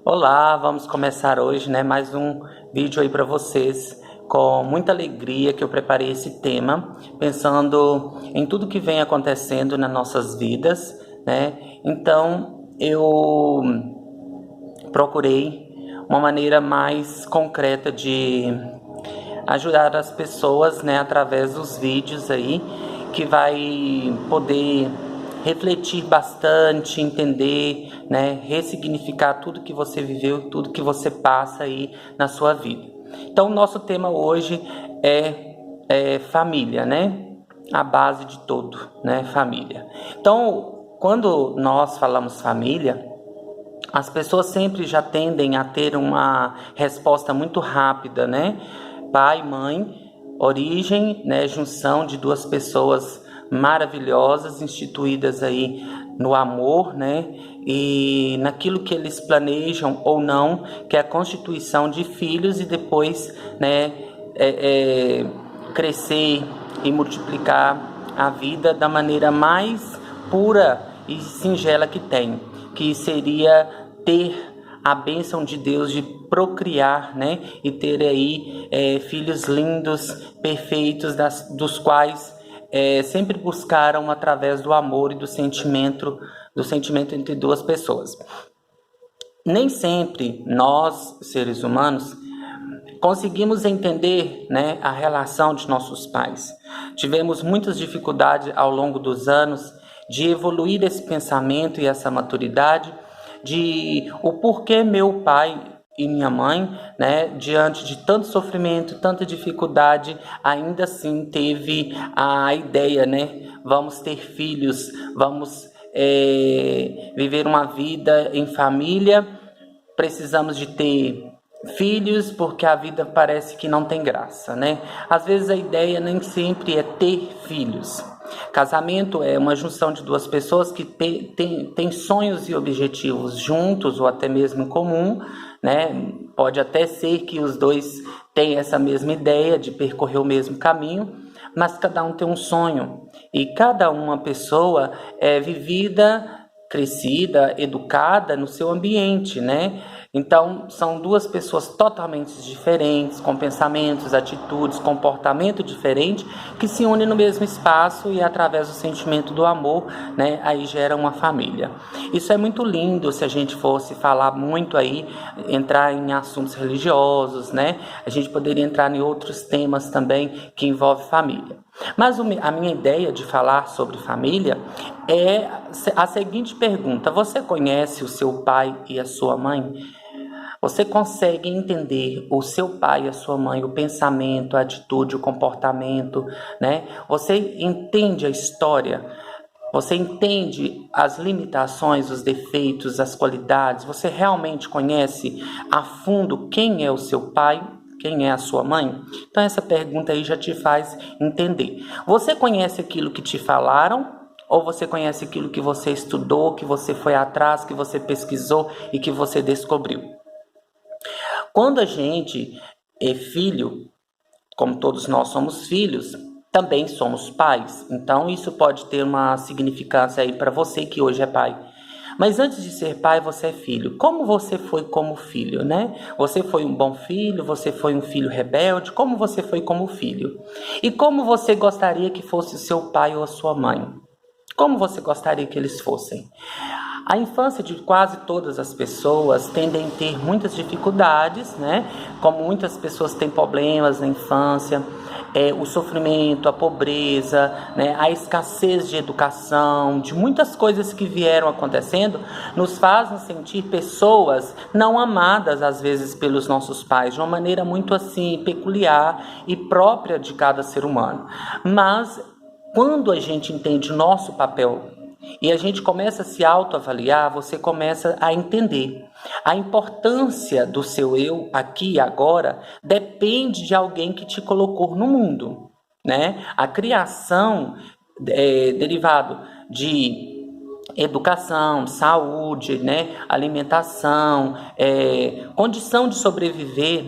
Olá, vamos começar hoje, mais um vídeo aí para vocês. Com muita alegria que eu preparei esse tema, pensando em tudo que vem acontecendo nas nossas vidas, Então, eu procurei uma maneira mais concreta de ajudar as pessoas, através dos vídeos aí, que vai poder refletir bastante, entender, ressignificar tudo que você viveu, tudo que você passa aí na sua vida. Então, o nosso tema hoje é família, A base de tudo, família. Então, quando nós falamos família, as pessoas sempre já tendem a ter uma resposta muito rápida, Pai, mãe, origem, junção de duas pessoas maravilhosas, instituídas aí no amor, e naquilo que eles planejam ou não, que é a constituição de filhos e depois, crescer e multiplicar a vida da maneira mais pura e singela que tem, que seria ter a bênção de Deus de procriar, e ter aí filhos lindos, perfeitos, dos quais sempre buscaram através do amor e do sentimento entre duas pessoas. Nem sempre nós, seres humanos, conseguimos entender, a relação de nossos pais. Tivemos muitas dificuldades ao longo dos anos de evoluir esse pensamento e essa maturidade, de o porquê meu pai e minha mãe, diante de tanto sofrimento, tanta dificuldade, ainda assim teve a ideia, vamos ter filhos, vamos viver uma vida em família, precisamos de ter filhos porque a vida parece que não tem graça, Às vezes a ideia nem sempre é ter filhos. Casamento é uma junção de duas pessoas que tem sonhos e objetivos juntos ou até mesmo em comum, Pode até ser que os dois tenham essa mesma ideia de percorrer o mesmo caminho, mas cada um tem um sonho e cada uma pessoa é vivida, crescida, educada no seu ambiente, Então, são duas pessoas totalmente diferentes, com pensamentos, atitudes, comportamento diferente, que se unem no mesmo espaço e através do sentimento do amor, aí gera uma família. Isso é muito lindo se a gente fosse falar muito aí, entrar em assuntos religiosos, A gente poderia entrar em outros temas também que envolvem família. Mas a minha ideia de falar sobre família é a seguinte pergunta: você conhece o seu pai e a sua mãe? Você consegue entender o seu pai e a sua mãe, o pensamento, a atitude, o comportamento, Você entende a história? Você entende as limitações, os defeitos, as qualidades? Você realmente conhece a fundo quem é o seu pai? Quem é a sua mãe? Então essa pergunta aí já te faz entender. Você conhece aquilo que te falaram? Ou você conhece aquilo que você estudou, que você foi atrás, que você pesquisou e que você descobriu? Quando a gente é filho, como todos nós somos filhos, também somos pais. Então isso pode ter uma significância aí para você que hoje é pai. Mas antes de ser pai, você é filho. Como você foi como filho, Você foi um bom filho? Você foi um filho rebelde? Como você foi como filho? E como você gostaria que fosse o seu pai ou a sua mãe? Como você gostaria que eles fossem? A infância de quase todas as pessoas tendem a ter muitas dificuldades, Como muitas pessoas têm problemas na infância, o sofrimento, a pobreza, a escassez de educação, de muitas coisas que vieram acontecendo, nos fazem sentir pessoas não amadas, às vezes, pelos nossos pais, de uma maneira muito assim, peculiar e própria de cada ser humano. Mas, quando a gente entende o nosso papel e a gente começa a se autoavaliar, você começa a entender. A importância do seu eu aqui e agora depende de alguém que te colocou no mundo, A criação é derivado de educação, saúde, alimentação, condição de sobreviver,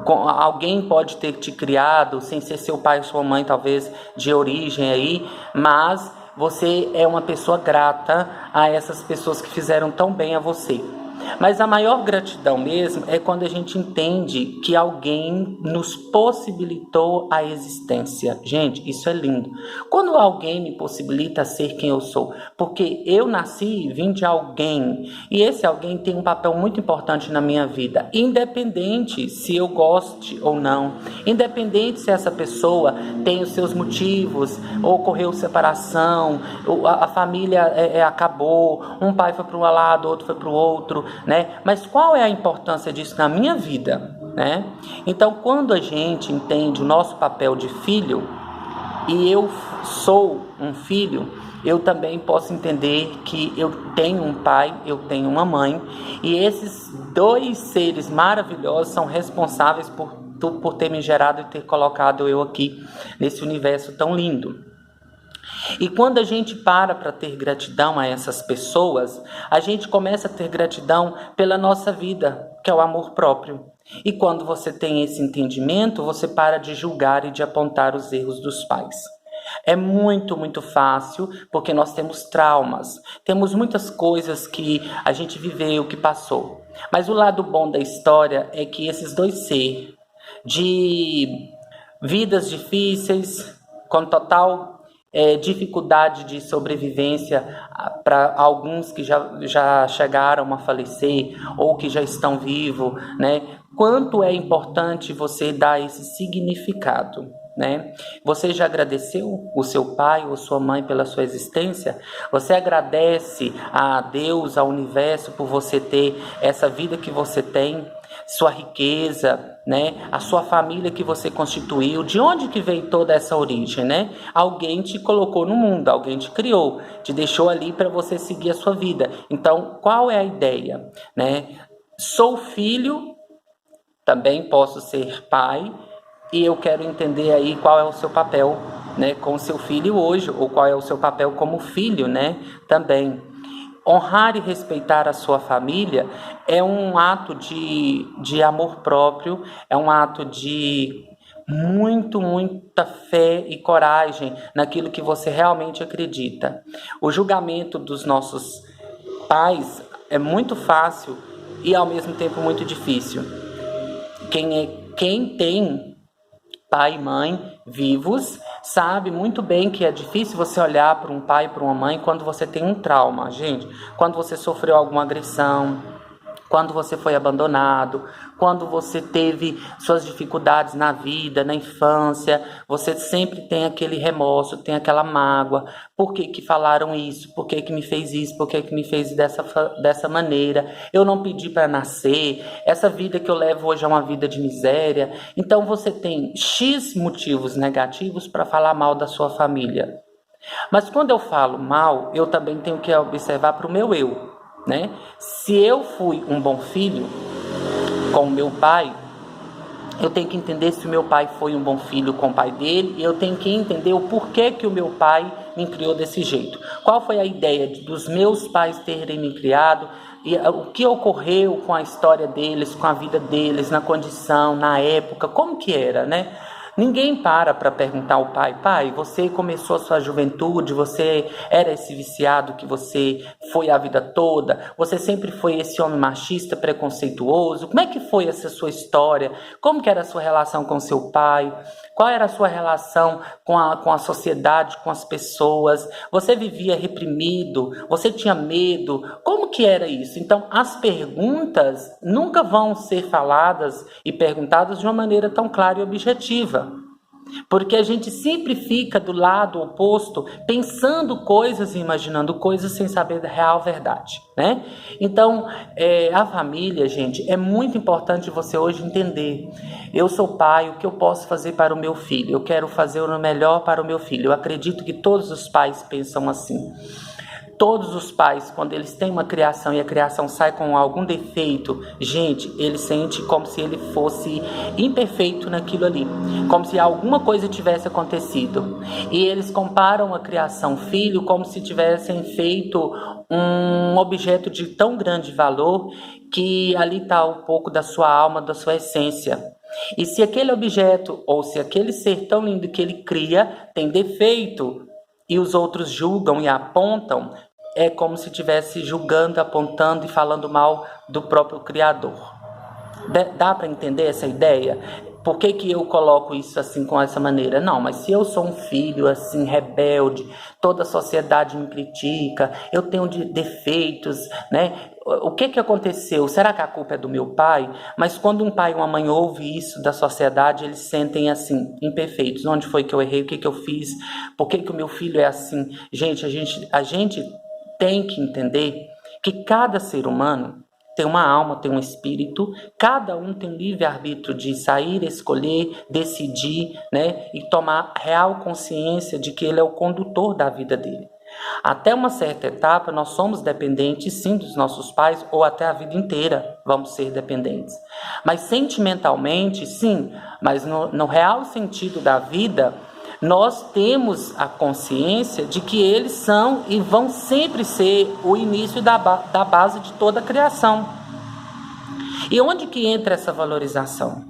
Alguém pode ter te criado sem ser seu pai ou sua mãe, talvez de origem aí, mas você é uma pessoa grata a essas pessoas que fizeram tão bem a você. Mas a maior gratidão mesmo é quando a gente entende que alguém nos possibilitou a existência. Gente, isso é lindo. Quando alguém me possibilita ser quem eu sou, porque eu nasci, vim de alguém, e esse alguém tem um papel muito importante na minha vida, independente se eu goste ou não, independente se essa pessoa tem os seus motivos, ocorreu separação, a família acabou, um pai foi para um lado, outro foi para o outro, né? Mas qual é a importância disso na minha vida, né? Então, quando a gente entende o nosso papel de filho, e eu sou um filho, eu também posso entender que eu tenho um pai, eu tenho uma mãe, e esses dois seres maravilhosos são responsáveis por ter me gerado e ter colocado eu aqui nesse universo tão lindo. E quando a gente para ter gratidão a essas pessoas, a gente começa a ter gratidão pela nossa vida, que é o amor próprio. E quando você tem esse entendimento, você para de julgar e de apontar os erros dos pais. É muito, muito fácil, porque nós temos traumas, temos muitas coisas que a gente viveu, que passou. Mas o lado bom da história é que esses dois seres de vidas difíceis, com total dificuldade de sobrevivência para alguns que já chegaram a falecer ou que já estão vivos, né? Quanto é importante você dar esse significado, né? Você já agradeceu o seu pai ou sua mãe pela sua existência? Você agradece a Deus, ao universo, por você ter essa vida que você tem? Sua riqueza, né? A sua família que você constituiu, de onde que veio toda essa origem, né? Alguém te colocou no mundo, alguém te criou, te deixou ali para você seguir a sua vida. Então, qual é a ideia, né? Sou filho, também posso ser pai, e eu quero entender aí qual é o seu papel, né, com o seu filho hoje, ou qual é o seu papel como filho, né, também. Honrar e respeitar a sua família é um ato de amor próprio, é um ato de muita fé e coragem naquilo que você realmente acredita. O julgamento dos nossos pais é muito fácil e ao mesmo tempo muito difícil. Quem tem pai e mãe vivos sabe muito bem que é difícil você olhar para um pai e para uma mãe quando você tem um trauma, gente. Quando você sofreu alguma agressão, quando você foi abandonado, quando você teve suas dificuldades na vida, na infância, você sempre tem aquele remorso, tem aquela mágoa. Por que que falaram isso? Por que que me fez isso? Por que que me fez dessa maneira? Eu não pedi para nascer. Essa vida que eu levo hoje é uma vida de miséria. Então você tem X motivos negativos para falar mal da sua família. Mas quando eu falo mal, eu também tenho que observar para o meu eu, né? Se eu fui um bom filho com o meu pai, eu tenho que entender se o meu pai foi um bom filho com o pai dele, e eu tenho que entender o porquê que o meu pai me criou desse jeito. Qual foi a ideia dos meus pais terem me criado, e o que ocorreu com a história deles, com a vida deles, na condição, na época, como que era, né? Ninguém para perguntar ao pai, você começou a sua juventude, você era esse viciado que você foi a vida toda, você sempre foi esse homem machista, preconceituoso, como é que foi essa sua história, como que era a sua relação com seu pai, qual era a sua relação com a sociedade, com as pessoas, você vivia reprimido, você tinha medo, como que era isso? Então, as perguntas nunca vão ser faladas e perguntadas de uma maneira tão clara e objetiva. Porque a gente sempre fica do lado oposto, pensando coisas e imaginando coisas sem saber da real verdade, né? Então, a família, gente, é muito importante você hoje entender. Eu sou pai, o que eu posso fazer para o meu filho? Eu quero fazer o melhor para o meu filho. Eu acredito que todos os pais pensam assim. Todos os pais, quando eles têm uma criação e a criação sai com algum defeito, gente, ele sente como se ele fosse imperfeito naquilo ali, como se alguma coisa tivesse acontecido. E eles comparam a criação filho como se tivessem feito um objeto de tão grande valor que ali está um pouco da sua alma, da sua essência. E se aquele objeto ou se aquele ser tão lindo que ele cria tem defeito e os outros julgam e apontam, é como se estivesse julgando, apontando e falando mal do próprio Criador. Dá para entender essa ideia? Por que eu coloco isso assim, com essa maneira? Não, mas se eu sou um filho assim, rebelde, toda a sociedade me critica, eu tenho defeitos, né? O que aconteceu? Será que a culpa é do meu pai? Mas quando um pai e uma mãe ouvem isso da sociedade, eles sentem assim, imperfeitos. Onde foi que eu errei? O que eu fiz? Por que o meu filho é assim? Gente, a gente tem que entender que cada ser humano tem uma alma, tem um espírito, cada um tem um livre-arbítrio de sair, escolher, decidir, né? E tomar real consciência de que ele é o condutor da vida dele. Até uma certa etapa, nós somos dependentes, sim, dos nossos pais, ou até a vida inteira vamos ser dependentes. Mas sentimentalmente, sim, mas no real sentido da vida, nós temos a consciência de que eles são e vão sempre ser o início da base de toda a criação. E onde que entra essa valorização?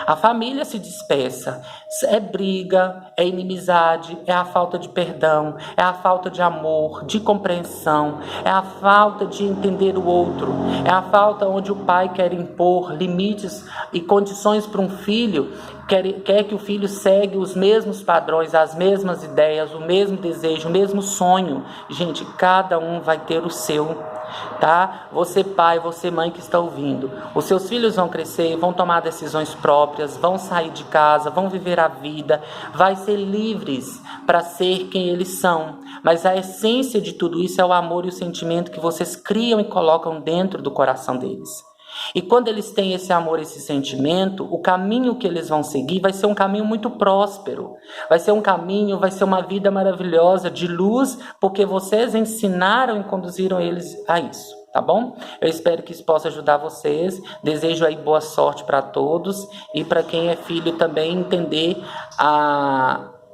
A família se dispersa, é briga, é inimizade, é a falta de perdão, é a falta de amor, de compreensão, é a falta de entender o outro, é a falta onde o pai quer impor limites e condições para um filho, quer que o filho segue os mesmos padrões, as mesmas ideias, o mesmo desejo, o mesmo sonho. Gente, cada um vai ter o seu. Tá? Você pai, você mãe que está ouvindo, os seus filhos vão crescer, vão tomar decisões próprias, vão sair de casa, vão viver a vida, vai ser livres para ser quem eles são, mas a essência de tudo isso é o amor e o sentimento que vocês criam e colocam dentro do coração deles. E quando eles têm esse amor, esse sentimento, o caminho que eles vão seguir vai ser um caminho muito próspero. Vai ser um caminho, vai ser uma vida maravilhosa, de luz, porque vocês ensinaram e conduziram eles a isso, tá bom? Eu espero que isso possa ajudar vocês. Desejo aí boa sorte para todos e para quem é filho também entender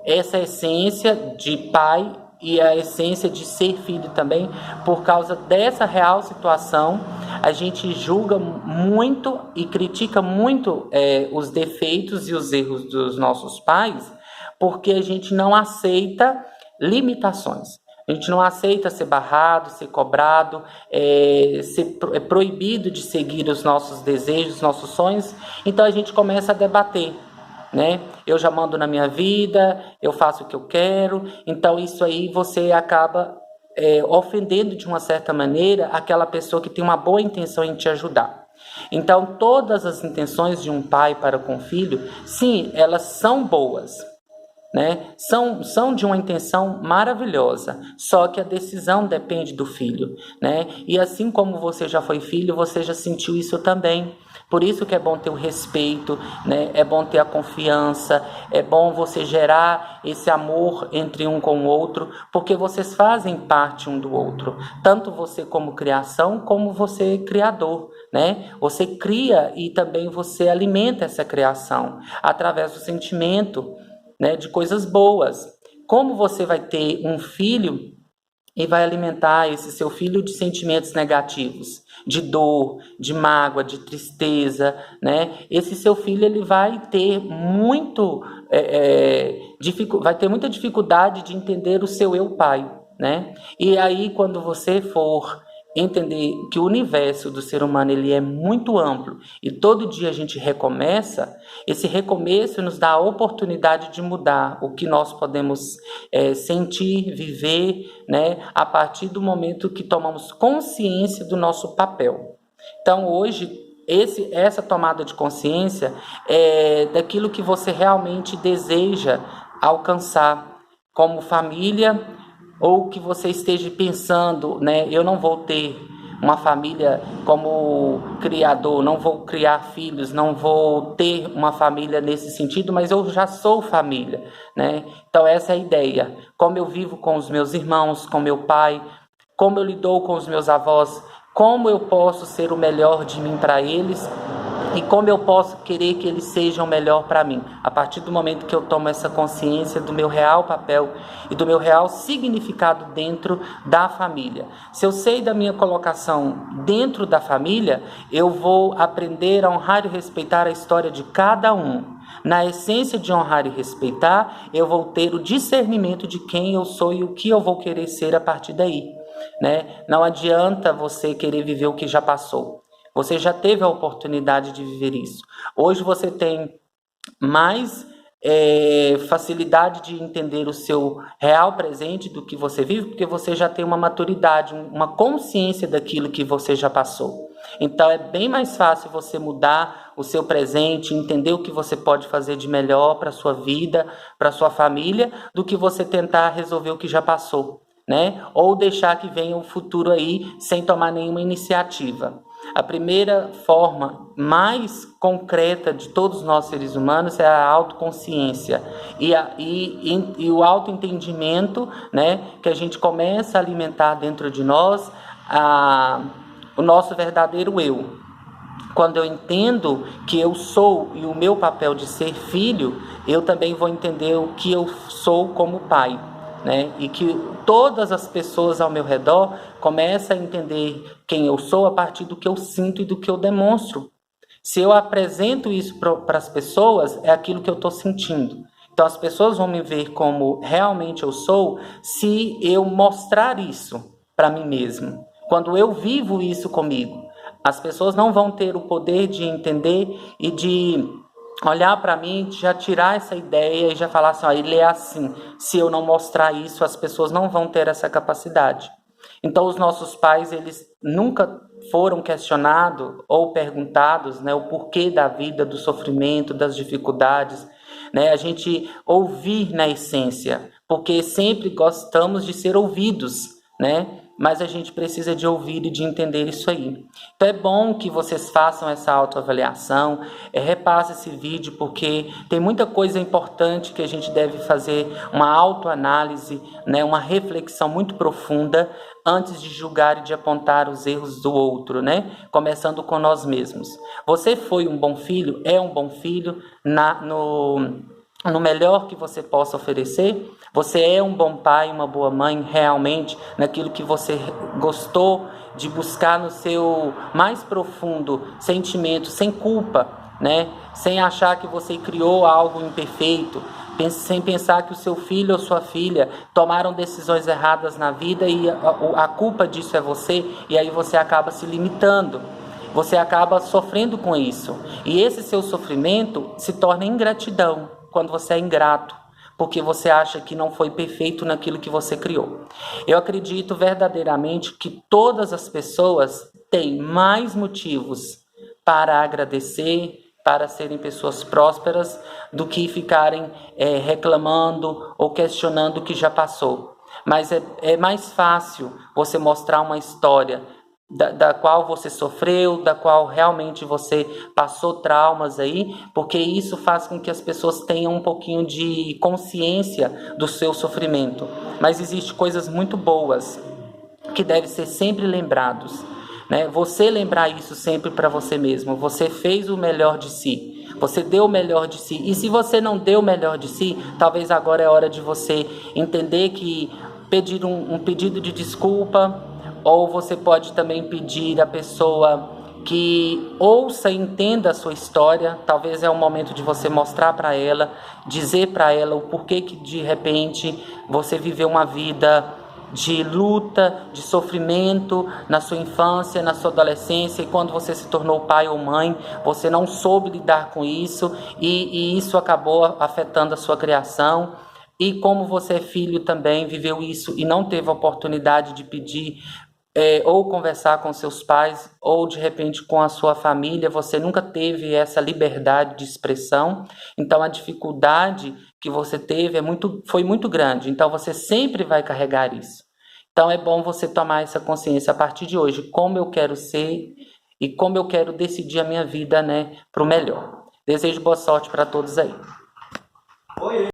essa essência de pai e a essência de ser filho também. Por causa dessa real situação, a gente julga muito e critica muito os defeitos e os erros dos nossos pais, porque a gente não aceita limitações. A gente não aceita ser barrado, ser cobrado, ser proibido de seguir os nossos desejos, os nossos sonhos. Então a gente começa a debater, né? Eu já mando na minha vida, eu faço o que eu quero. Então isso aí você acaba ofendendo de uma certa maneira aquela pessoa que tem uma boa intenção em te ajudar. Então todas as intenções de um pai para com o filho, sim, elas são boas, né? São de uma intenção maravilhosa, só que a decisão depende do filho, né? E assim como você já foi filho, você já sentiu isso também. Por isso que é bom ter o respeito, né? É bom ter a confiança, é bom você gerar esse amor entre um com o outro, porque vocês fazem parte um do outro, tanto você como criação, como você criador, né? Você cria e também você alimenta essa criação através do sentimento, né, de coisas boas. Como você vai ter um filho e vai alimentar esse seu filho de sentimentos negativos, de dor, de mágoa, de tristeza, né? Esse seu filho ele vai ter vai ter muita dificuldade de entender o seu eu pai, né? E aí quando você for entender que o universo do ser humano ele é muito amplo e todo dia a gente recomeça, esse recomeço nos dá a oportunidade de mudar o que nós podemos sentir, viver, né, a partir do momento que tomamos consciência do nosso papel. Então hoje essa tomada de consciência é daquilo que você realmente deseja alcançar como família, ou que você esteja pensando, né, eu não vou ter uma família como criador, não vou criar filhos, não vou ter uma família nesse sentido, mas eu já sou família, né? Então essa é a ideia. Como eu vivo com os meus irmãos, com meu pai, como eu lido com os meus avós, como eu posso ser o melhor de mim para eles e como eu posso querer que eles sejam melhor para mim. A partir do momento que eu tomo essa consciência do meu real papel e do meu real significado dentro da família. Se eu sei da minha colocação dentro da família, eu vou aprender a honrar e respeitar a história de cada um. Na essência de honrar e respeitar, eu vou ter o discernimento de quem eu sou e o que eu vou querer ser a partir daí. né? Não adianta você querer viver o que já passou. Você já teve a oportunidade de viver isso. Hoje você tem mais facilidade de entender o seu real presente do que você vive, porque você já tem uma maturidade, uma consciência daquilo que você já passou. Então é bem mais fácil você mudar o seu presente, entender o que você pode fazer de melhor para a sua vida, para a sua família, do que você tentar resolver o que já passou, né? Ou deixar que venha o futuro aí sem tomar nenhuma iniciativa. A primeira forma mais concreta de todos nós seres humanos é a autoconsciência e o autoentendimento, né, que a gente começa a alimentar dentro de nós o nosso verdadeiro eu. Quando eu entendo que eu sou e o meu papel de ser filho, eu também vou entender o que eu sou como pai, né? E que todas as pessoas ao meu redor começam a entender quem eu sou a partir do que eu sinto e do que eu demonstro. Se eu apresento isso para as pessoas, é aquilo que eu estou sentindo. Então as pessoas vão me ver como realmente eu sou se eu mostrar isso para mim mesmo. Quando eu vivo isso comigo, as pessoas não vão ter o poder de entender e de olhar para mim, já tirar essa ideia e já falar assim, ele é assim. Se eu não mostrar isso, as pessoas não vão ter essa capacidade. Então os nossos pais, eles nunca foram questionados ou perguntados, né, o porquê da vida, do sofrimento, das dificuldades, né? A gente ouvir na essência, porque sempre gostamos de ser ouvidos, né? Mas a gente precisa de ouvir e de entender isso aí. Então é bom que vocês façam essa autoavaliação, repasse esse vídeo, porque tem muita coisa importante que a gente deve fazer uma autoanálise, né, uma reflexão muito profunda antes de julgar e de apontar os erros do outro, né? Começando com nós mesmos. Você foi um bom filho? É um bom filho no melhor que você possa oferecer? Você é um bom pai, uma boa mãe realmente naquilo que você gostou de buscar no seu mais profundo sentimento, sem culpa, né? Sem achar que você criou algo imperfeito, sem pensar que o seu filho ou sua filha tomaram decisões erradas na vida e a culpa disso é você, e aí você acaba se limitando. Você acaba sofrendo com isso. E esse seu sofrimento se torna ingratidão, quando você é ingrato, porque você acha que não foi perfeito naquilo que você criou. Eu acredito verdadeiramente que todas as pessoas têm mais motivos para agradecer, para serem pessoas prósperas, do que ficarem reclamando ou questionando o que já passou. Mas é mais fácil você mostrar uma história da qual você sofreu, da qual realmente você passou traumas aí, porque isso faz com que as pessoas tenham um pouquinho de consciência do seu sofrimento. Mas existem coisas muito boas que devem ser sempre lembrados, né? Você lembrar isso sempre para você mesmo. Você fez o melhor de si. Você deu o melhor de si. E se você não deu o melhor de si, talvez agora é hora de você entender que pedir um pedido de desculpa, ou você pode também pedir à pessoa que ouça e entenda a sua história. Talvez é o momento de você mostrar para ela, dizer para ela o porquê que de repente você viveu uma vida de luta, de sofrimento na sua infância, na sua adolescência, e quando você se tornou pai ou mãe, você não soube lidar com isso e isso acabou afetando a sua criação. E como você é filho também, viveu isso e não teve a oportunidade de pedir ou conversar com seus pais, ou de repente com a sua família, você nunca teve essa liberdade de expressão, então a dificuldade que você teve foi muito grande, então você sempre vai carregar isso. Então é bom você tomar essa consciência a partir de hoje, como eu quero ser e como eu quero decidir a minha vida, né, para o melhor. Desejo boa sorte para todos aí.